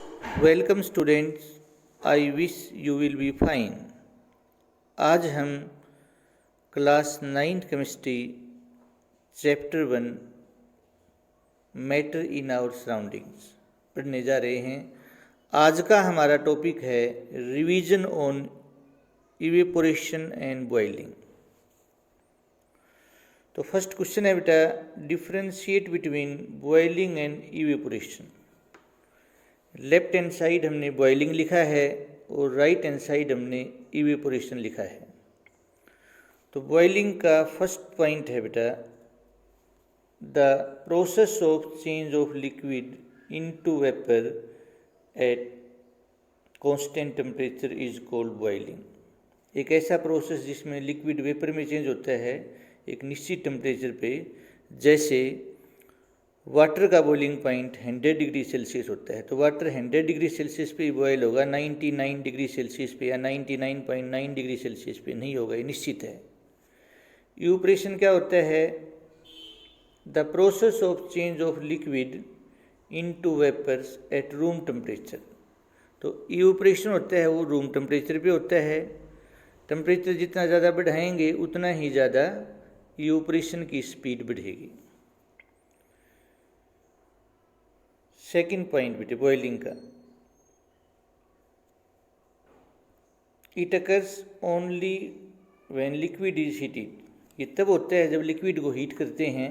Welcome students, I wish you will be fine. आज हम class 9 chemistry chapter 1 matter in our surroundings पढ़ने जा रहे हैं। आज का हमारा टॉपिक है revision on evaporation and boiling. तो फर्स्ट क्वेश्चन है बेटा, differentiate between boiling and evaporation. Left hand side हमने बॉइलिंग लिखा है और राइट हैंड साइड हमने इवेपोरेशन लिखा है। तो बॉइलिंग का फर्स्ट पॉइंट है बेटा, the process of change of liquid into vapour at constant temperature is called boiling. एक ऐसा प्रोसेस जिसमें लिक्विड वेपर में चेंज होता है एक निश्चित टेम्परेचर पे। जैसे वाटर का बॉइलिंग पॉइंट 100 डिग्री सेल्सियस होता है, तो वाटर 100 डिग्री सेल्सियस पे बॉयल होगा, 99 डिग्री सेल्सियस पे या 99.9 डिग्री सेल्सियस पे नहीं होगा, ये निश्चित है। इवेपोरेशन क्या होता है? The process of change of liquid into vapours at room temperature. तो इवेपोरेशन होता है वो रूम टेम्परेचर पे होता है। टेम्परेचर जितना ज़्यादा बढ़ाएंगे उतना ही ज़्यादा इवेपोरेशन की स्पीड बढ़ेगी। सेकेंड पॉइंट बेटे बॉइलिंग का, it occurs only when liquid is heated. ये तब होता है जब लिक्विड को हीट करते हैं।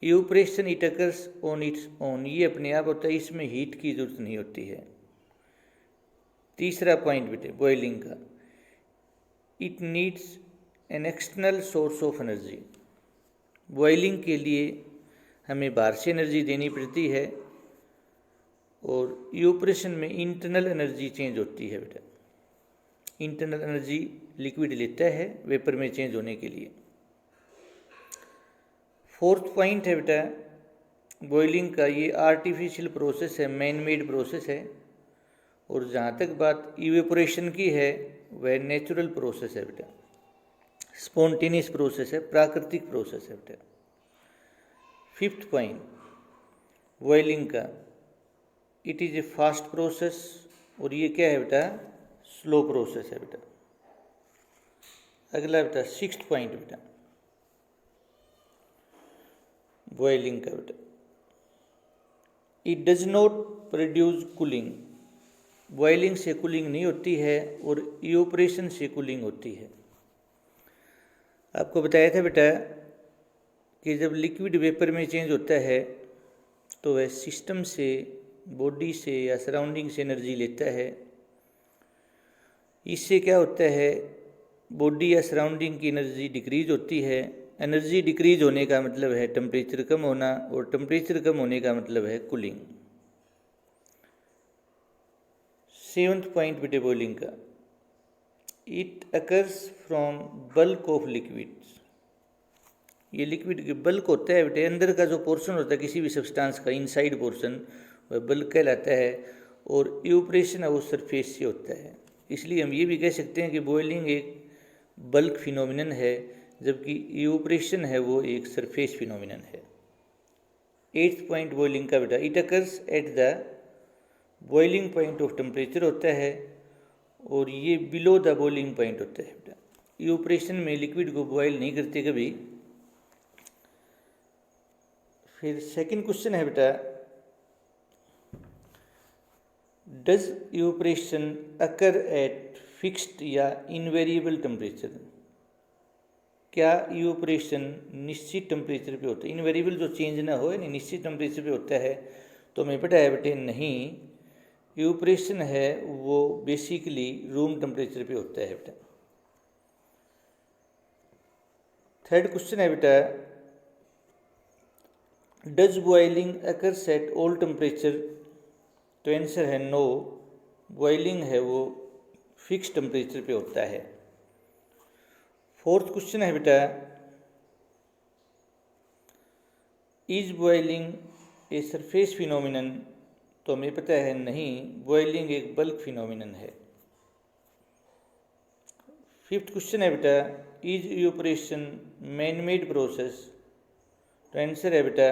Evaporation it occurs on its own, ये अपने आप होता है, इसमें हीट की जरूरत नहीं होती है। तीसरा पॉइंट बेटे बॉइलिंग का, it needs an external source of energy. Boiling के लिए हमें बाहर से एनर्जी देनी पड़ती है और इवेपोरेशन में इंटरनल एनर्जी चेंज होती है बेटा। इंटरनल एनर्जी लिक्विड लेता है वेपर में चेंज होने के लिए। फोर्थ पॉइंट है बेटा बॉइलिंग का, ये आर्टिफिशियल प्रोसेस है, मैन मेड प्रोसेस है। और जहाँ तक बात इवेपोरेशन की है वह नेचुरल प्रोसेस है बेटा, स्पॉन्टेनियस प्रोसेस है, प्राकृतिक प्रोसेस है बेटा। फिफ्थ पॉइंट बॉइलिंग का, it is a fast process, और ये क्या है बेटा? स्लो प्रोसेस है बेटा। अगला बेटा सिक्स्थ पॉइंट बेटा बॉइलिंग का बेटा, it does not produce cooling. Boiling से कूलिंग नहीं होती है और इवेपोरेशन से कूलिंग होती है। आपको बताया था बेटा कि जब लिक्विड वेपर में चेंज होता है तो वह सिस्टम से, बॉडी से या सराउंडिंग से एनर्जी लेता है। इससे क्या होता है, बॉडी या सराउंडिंग की एनर्जी डिक्रीज होती है। एनर्जी डिक्रीज होने का मतलब है टेम्परेचर कम होना, और टेम्परेचर कम होने का मतलब है कूलिंग। सेवंथ पॉइंट बेटे बॉइलिंग का, it occurs from bulk of liquids. ये लिक्विड के बल्क होता है बेटे, अंदर का जो पोर्शन होता है किसी भी सब्सटेंस का, इनसाइड पोर्शन, वह बल्क कहलाता है। और इवेपोरेशन है वो सरफेस से होता है। इसलिए हम ये भी कह सकते हैं कि बॉइलिंग एक बल्क फिनोमिनन है, जबकि इवेपोरेशन है वो एक सरफेस फिनोमिनन है। एट्थ पॉइंट बॉइलिंग का बेटा, it occurs at the boiling point of temperature होता है, और ये बिलो द बॉइलिंग पॉइंट होता है बेटा। इवेपोरेशन में लिक्विड को बॉयल नहीं करते कभी। फिर सेकंड क्वेश्चन है बेटा, does evaporation occur at fixed या इनवेरिएबल टेम्परेचर। क्या इवेपोरेशन निश्चित टेम्परेचर पे होता है? इनवेरिएबल जो चेंज ना हो, यानी निश्चित टेम्परेचर पे होता है। तो हमें पता है बेटे नहीं, इवेपोरेशन है वो बेसिकली रूम टेम्परेचर पे होता है बेटा। थर्ड क्वेश्चन है बेटा, does boiling occurs at all temperature. तो आंसर है नो, बॉइलिंग है वो फिक्स टेम्परेचर पे होता है। फोर्थ क्वेश्चन है बेटा, is boiling a surface phenomenon. तो हमें पता है नहीं, बॉइलिंग एक बल्क फिनोमिनन है। फिफ्थ क्वेश्चन है बेटा, is evaporation man made process. तो आंसर है बेटा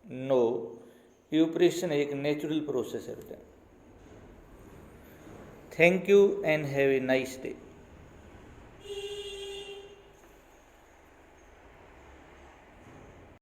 नो, इवेपोरेशन एक नेचुरल प्रोसेस है बेटा। Thank you and have a nice day.